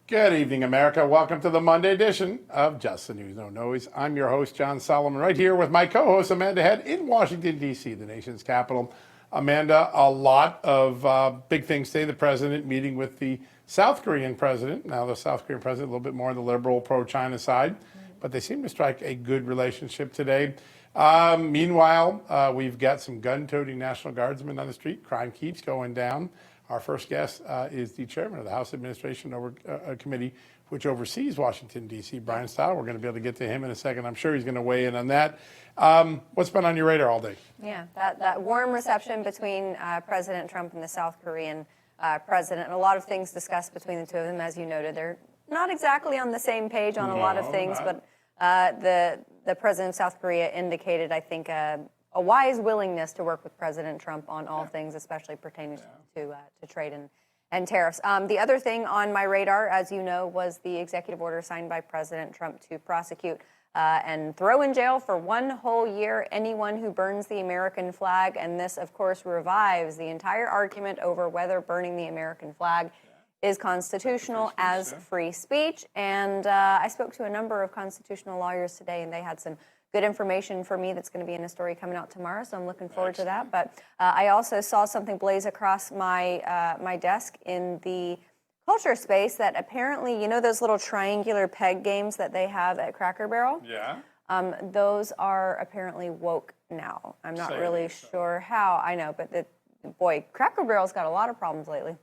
Good evening, America. Welcome to the Monday edition of Just the News, No Noise. I'm your host, John Solomon, right here with my co-host, Amanda Head, in Washington, D.C., the nation's capital. Amanda, a lot of big things today. The president meeting with the South Korean president. Now, the South Korean president, a little bit more on the liberal, pro-China side, but they seem to strike a good relationship today. Meanwhile, we've got some gun-toting National Guardsmen on the street. Crime keeps going down. Our first guest is the chairman of the House Administration Committee, which oversees Washington, D.C., Bryan Steil. We're going to be able to get to him in a second. I'm sure he's going to weigh in on that. What's been on your radar all day? Yeah, that warm reception between President Trump and the South Korean president, and a lot of things discussed between the two of them. As you noted, they're not exactly on the same page on a lot of things, but the president of South Korea indicated, I think, a wise willingness to work with President Trump on all things, especially pertaining to trade and tariffs. The other thing on my radar, as you know, was the executive order signed by President Trump to prosecute and throw in jail for 1 whole year anyone who burns the American flag. And this, of course, revives the entire argument over whether burning the American flag is constitutional as free speech. And I spoke to a number of constitutional lawyers today, and they had some good information for me that's going to be in a story coming out tomorrow, so I'm looking forward to that. But I also saw something blaze across my desk in the culture space that apparently, you know those little triangular peg games that they have at Cracker Barrel? Yeah. Those are apparently woke now. I'm not really sure how. I know, but boy, Cracker Barrel's got a lot of problems lately.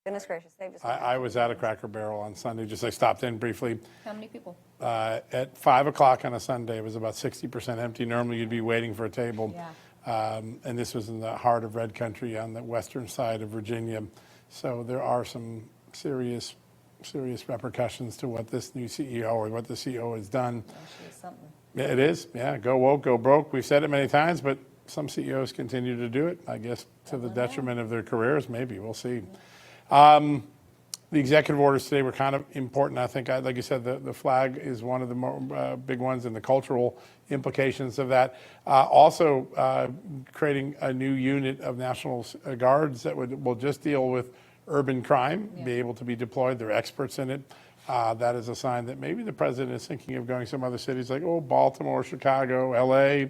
Goodness gracious, they just. I was at a Cracker Barrel on Sunday, just I stopped in briefly. How many people? At 5 o'clock on a Sunday, it was about 60% empty. Normally, you'd be waiting for a table. Yeah. And this was in the heart of Red Country on the western side of Virginia. So there are some serious repercussions to what this new CEO or what the CEO has done. Something. Yeah, it is. Yeah, go woke, go broke. We've said it many times, but some CEOs continue to do it, I guess, to the detriment of their careers. Maybe. We'll see. The executive orders today were kind of important. I think, like you said, the flag is one of the more big ones, and the cultural implications of that. Also, creating a new unit of National Guards that will just deal with urban crime, be able to be deployed. They're experts in it. That is a sign that maybe the president is thinking of going some other cities like, Baltimore, Chicago, L.A.,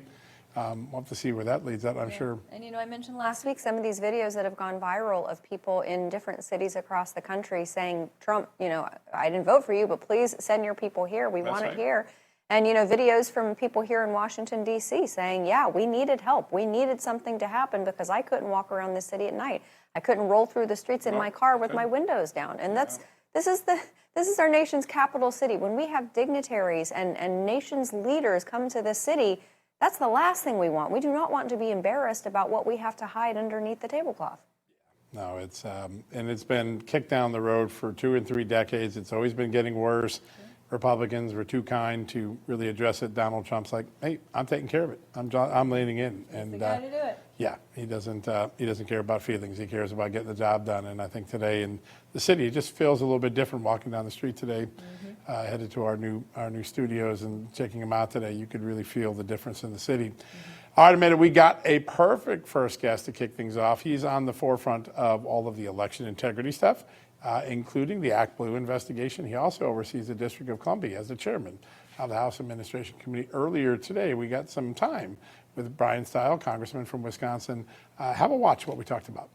we'll have to see where that leads out, I'm sure. And, I mentioned last week some of these videos that have gone viral of people in different cities across the country saying, Trump, I didn't vote for you, but please send your people here. We want it here. And, videos from people here in Washington, D.C. saying, yeah, we needed help. We needed something to happen because I couldn't walk around the city at night. I couldn't roll through the streets in my car with my windows down. And this is our nation's capital city. When we have dignitaries and nation's leaders come to this city, that's the last thing we want. We do not want to be embarrassed about what we have to hide underneath the tablecloth. No, it's been kicked down the road for 2 and 3 decades. It's always been getting worse. Republicans were too kind to really address it. Donald Trump's like, hey, I'm taking care of it. I'm leaning in. He's the guy to do it. Yeah, he doesn't care about feelings. He cares about getting the job done. And I think today in the city, it just feels a little bit different walking down the street today. Headed to our new studios and checking them out today. You could really feel the difference in the city. All right, Amanda, we got a perfect first guest to kick things off. He's on the forefront of all of the election integrity stuff, including the ActBlue investigation. He also oversees the District of Columbia as the chairman of the House Administration Committee. Earlier today, we got some time with Bryan Steil, congressman from Wisconsin. Have a watch what we talked about.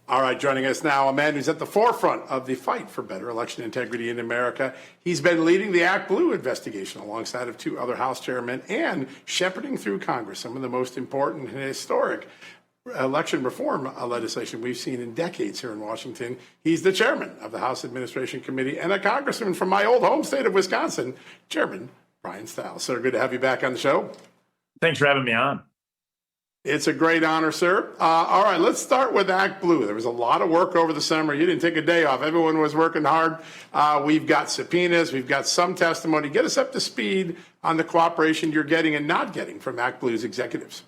All right, joining us now, a man who's at the forefront of the fight for better election integrity in America. He's been leading the ActBlue investigation alongside of 2 other House chairmen and shepherding through Congress some of the most important and historic election reform legislation we've seen in decades here in Washington. He's the chairman of the House Administration Committee and a congressman from my old home state of Wisconsin, Chairman Bryan Steil. Sir, good to have you back on the show. Thanks for having me on. It's a great honor, sir. All right, let's start with ActBlue. There was a lot of work over the summer. You didn't take a day off. Everyone was working hard. We've got subpoenas. We've got some testimony. Get us up to speed on the cooperation you're getting and not getting from ActBlue's executives.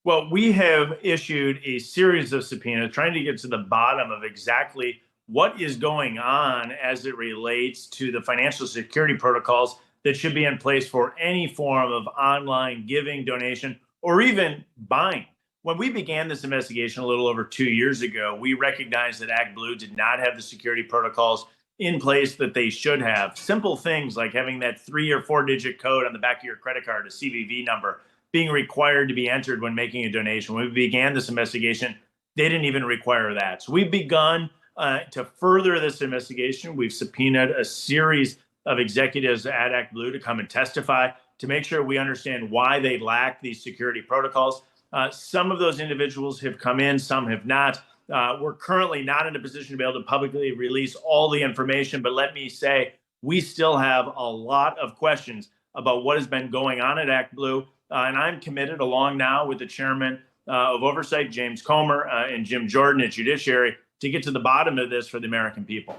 Well, we have issued a series of subpoenas trying to get to the bottom of exactly what is going on as it relates to the financial security protocols that should be in place for any form of online giving, donation, or even buying. When we began this investigation a little over 2 years ago, we recognized that ActBlue did not have the security protocols in place that they should have. Simple things like having that 3 or 4 digit code on the back of your credit card, a CVV number, being required to be entered when making a donation. When we began this investigation, they didn't even require that. So we've begun to further this investigation. We've subpoenaed a series of executives at ActBlue to come and testify to make sure we understand why they lack these security protocols. Some of those individuals have come in, some have not. We're currently not in a position to be able to publicly release all the information, but let me say, we still have a lot of questions about what has been going on at ActBlue. And I'm committed, along now with the chairman of Oversight, James Comer, and Jim Jordan at Judiciary, to get to the bottom of this for the American people.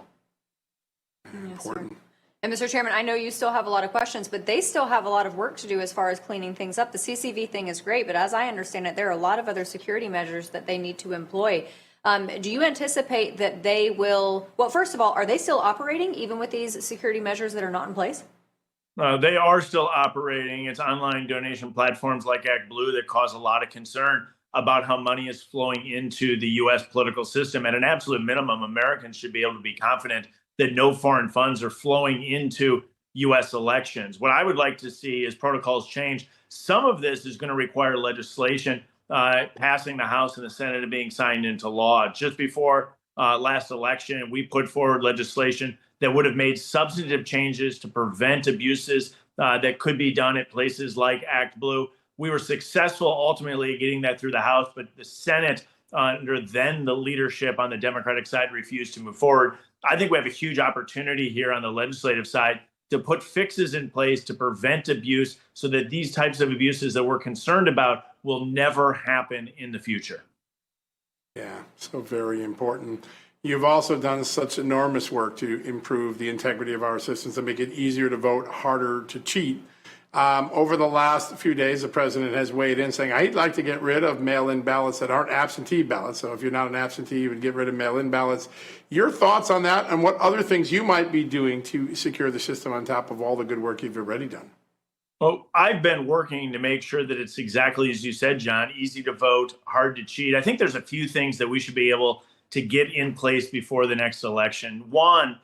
Important. And Mr. Chairman, I know you still have a lot of questions, but they still have a lot of work to do as far as cleaning things up. The CCV thing is great, but as I understand it, there are a lot of other security measures that they need to employ. Do you anticipate that they will, well, first of all, are they still operating even with these security measures that are not in place? They are still operating. It's online donation platforms like ActBlue that cause a lot of concern about how money is flowing into the U.S. political system. At an absolute minimum, Americans should be able to be confident that no foreign funds are flowing into U.S. elections. What I would like to see is protocols change. Some of this is going to require legislation passing the House and the Senate and being signed into law. Just before last election, we put forward legislation that would have made substantive changes to prevent abuses that could be done at places like ActBlue. We were successful ultimately at getting that through the House, but the Senate, under then the leadership on the Democratic side, refused to move forward. I think we have a huge opportunity here on the legislative side to put fixes in place to prevent abuse so that these types of abuses that we're concerned about will never happen in the future. Yeah, so very important. You've also done such enormous work to improve the integrity of our systems to make it easier to vote, harder to cheat. Over the last few days, the president has weighed in saying, I'd like to get rid of mail-in ballots that aren't absentee ballots. So if you're not an absentee, you would get rid of mail-in ballots. Your thoughts on that and what other things you might be doing to secure the system on top of all the good work you've already done? Well, I've been working to make sure that it's exactly as you said, John, easy to vote, hard to cheat. I think there's a few things that we should be able to get in place before the next election. One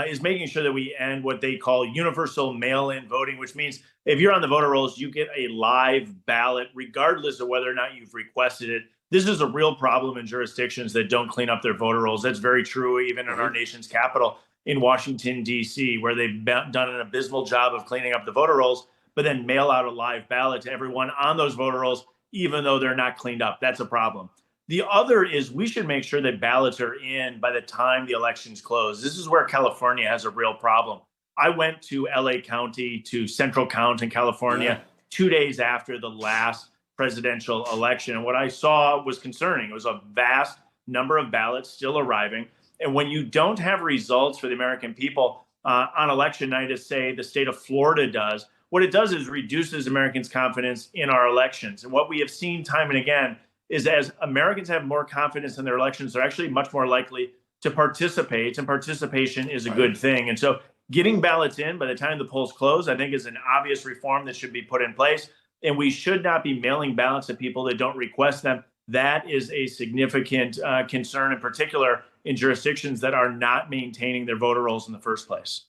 is making sure that we end what they call universal mail-in voting, which means if you're on the voter rolls, you get a live ballot, regardless of whether or not you've requested it. This is a real problem in jurisdictions that don't clean up their voter rolls. That's very true even in our nation's capital, in Washington, D.C., where they've done an abysmal job of cleaning up the voter rolls, but then mail out a live ballot to everyone on those voter rolls, even though they're not cleaned up. That's a problem. The other is we should make sure that ballots are in by the time the elections close. This is where California has a real problem. I went to LA County, to Central County in California, 2 days after the last presidential election. And what I saw was concerning. It was a vast number of ballots still arriving. And when you don't have results for the American people on election night, as say the state of Florida does, what it does is reduces Americans' confidence in our elections. And what we have seen time and again is as Americans have more confidence in their elections, they're actually much more likely to participate, and participation is a good thing. And so getting ballots in by the time the polls close, I think, is an obvious reform that should be put in place. And we should not be mailing ballots to people that don't request them. That is a significant concern, in particular in jurisdictions that are not maintaining their voter rolls in the first place.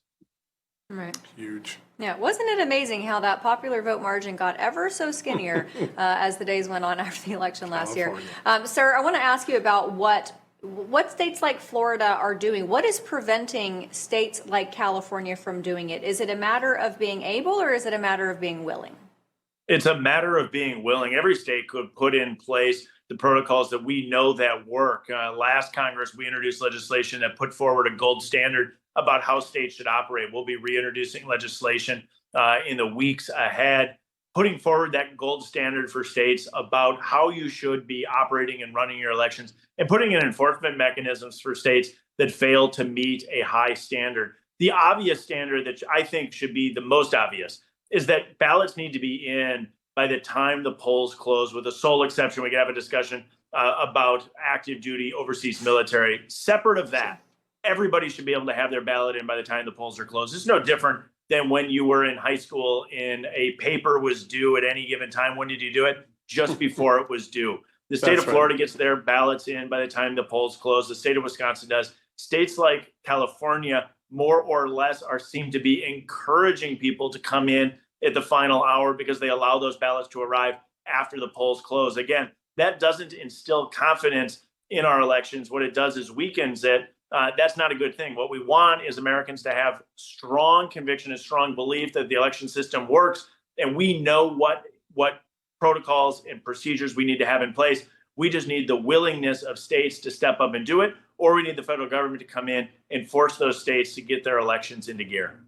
Right. Huge. Yeah, wasn't it amazing how that popular vote margin got ever so skinnier as the days went on after the election last year? Sir, I want to ask you about what states like Florida are doing. What is preventing states like California from doing it? Is it a matter of being able, or is it a matter of being willing? It's a matter of being willing. Every state could put in place the protocols that we know that work. Last Congress, we introduced legislation that put forward a gold standard about how states should operate. We'll be reintroducing legislation in the weeks ahead, putting forward that gold standard for states about how you should be operating and running your elections, and putting in enforcement mechanisms for states that fail to meet a high standard. The obvious standard that I think should be the most obvious is that ballots need to be in by the time the polls close, with the sole exception, we can have a discussion about active duty overseas military. Separate of that, everybody should be able to have their ballot in by the time the polls are closed. It's no different than when you were in high school and a paper was due at any given time. When did you do it? Just before it was due. The state of Florida gets their ballots in by the time the polls close. The state of Wisconsin does. States like California more or less seem to be encouraging people to come in at the final hour because they allow those ballots to arrive after the polls close. Again, that doesn't instill confidence in our elections. What it does is weakens it. That's not a good thing. What we want is Americans to have strong conviction and strong belief that the election system works, and we know what protocols and procedures we need to have in place. We just need the willingness of states to step up and do it, or we need the federal government to come in and force those states to get their elections into gear.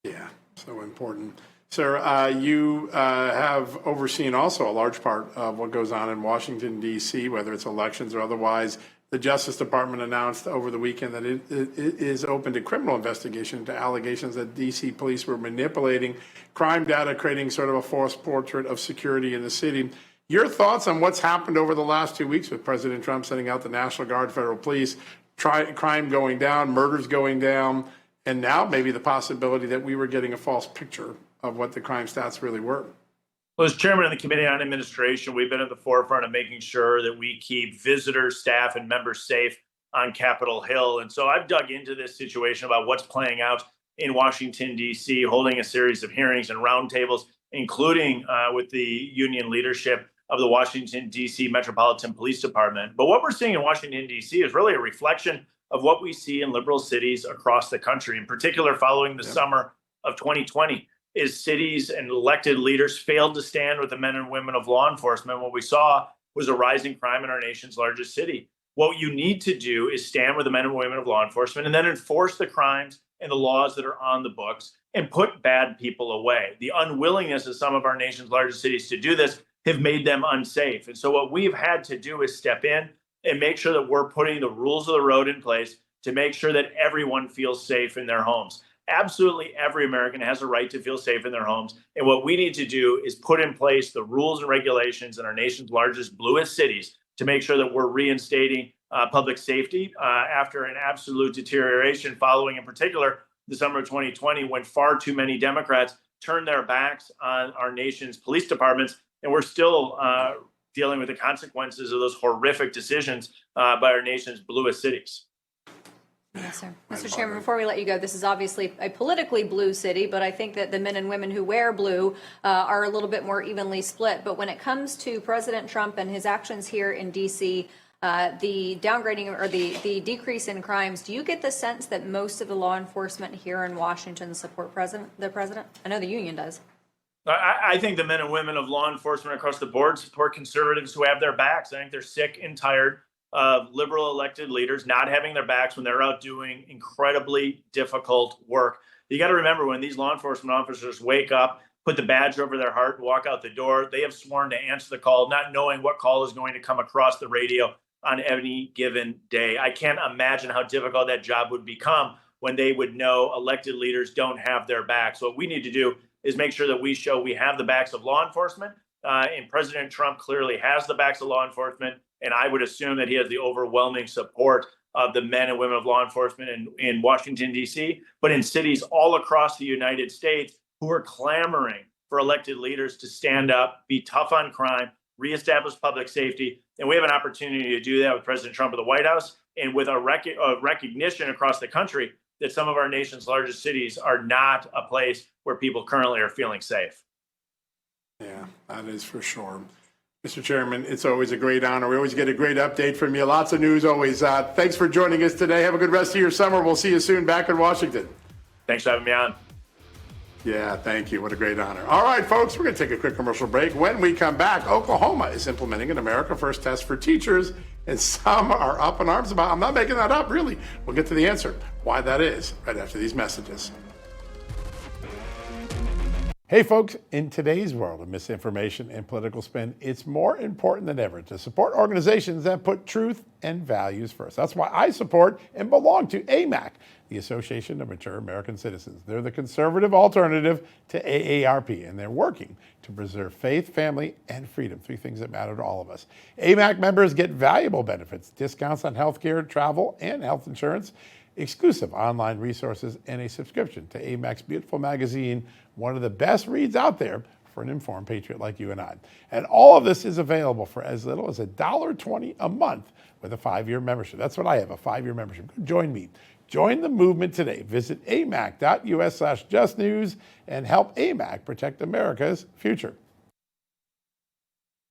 Yeah, so important. Sir, you have overseen also a large part of what goes on in Washington, D.C., whether it's elections or otherwise. The Justice Department announced over the weekend that it is open to criminal investigation into allegations that D.C. police were manipulating crime data, creating sort of a false portrait of security in the city. Your thoughts on what's happened over the last 2 weeks with President Trump sending out the National Guard, federal police, crime going down, murders going down, and now maybe the possibility that we were getting a false picture of what the crime stats really were? Well, as chairman of the Committee on Administration, we've been at the forefront of making sure that we keep visitors, staff, and members safe on Capitol Hill. And so I've dug into this situation about what's playing out in Washington, D.C., holding a series of hearings and roundtables, including with the union leadership of the Washington, D.C. Metropolitan Police Department. But what we're seeing in Washington, D.C. is really a reflection of what we see in liberal cities across the country, in particular following the summer of 2020. Is cities and elected leaders failed to stand with the men and women of law enforcement. What we saw was a rising crime in our nation's largest city. What you need to do is stand with the men and women of law enforcement and then enforce the crimes and the laws that are on the books and put bad people away. The unwillingness of some of our nation's largest cities to do this have made them unsafe. And so what we've had to do is step in and make sure that we're putting the rules of the road in place to make sure that everyone feels safe in their homes. Absolutely every American has a right to feel safe in their homes. And what we need to do is put in place the rules and regulations in our nation's largest, bluest cities to make sure that we're reinstating public safety after an absolute deterioration following, in particular, the summer of 2020, when far too many Democrats turned their backs on our nation's police departments. And we're still dealing with the consequences of those horrific decisions by our nation's bluest cities. Yes, sir. Mr. Chairman, before we let you go, this is obviously a politically blue city, but I think that the men and women who wear blue are a little bit more evenly split. But when it comes to President Trump and his actions here in D.C., the downgrading or the decrease in crimes, do you get the sense that most of the law enforcement here in Washington support the president? I know the union does. I think the men and women of law enforcement across the board support conservatives who have their backs. I think they're sick and tired of liberal elected leaders not having their backs when they're out doing incredibly difficult work. You got to remember, when these law enforcement officers wake up, put the badge over their heart, and walk out the door, they have sworn to answer the call, not knowing what call is going to come across the radio on any given day. I can't imagine how difficult that job would become when they would know elected leaders don't have their backs. What we need to do is make sure that we show we have the backs of law enforcement, and President Trump clearly has the backs of law enforcement. And I would assume that he has the overwhelming support of the men and women of law enforcement in Washington, D.C., but in cities all across the United States who are clamoring for elected leaders to stand up, be tough on crime, reestablish public safety. And we have an opportunity to do that with President Trump at the White House and with a recognition across the country that some of our nation's largest cities are not a place where people currently are feeling safe. Yeah, that is for sure. Mr. Chairman, it's always a great honor. We always get a great update from you. Lots of news always. Thanks for joining us today. Have a good rest of your summer. We'll see you soon back in Washington. Thanks for having me on. Yeah, thank you. What a great honor. All right, folks, we're going to take a quick commercial break. When we come back, Oklahoma is implementing an America First test for teachers, and some are up in arms about, I'm not making that up, really. We'll get to the answer, why that is, right after these messages. Hey folks, in today's world of misinformation and political spin, it's more important than ever to support organizations that put truth and values first. That's why I support and belong to AMAC, the Association of Mature American Citizens. They're the conservative alternative to AARP, and they're working to preserve faith, family, and freedom, three things that matter to all of us. AMAC members get valuable benefits, discounts on healthcare, travel, and health insurance, exclusive online resources, and a subscription to AMAC's beautiful magazine, one of the best reads out there for an informed patriot like you and I. And all of this is available for as little as $1.20 a month with a 5-year membership. That's what I have, a 5-year membership. Join me. Join the movement today. Visit amac.us/justnews and help AMAC protect America's future.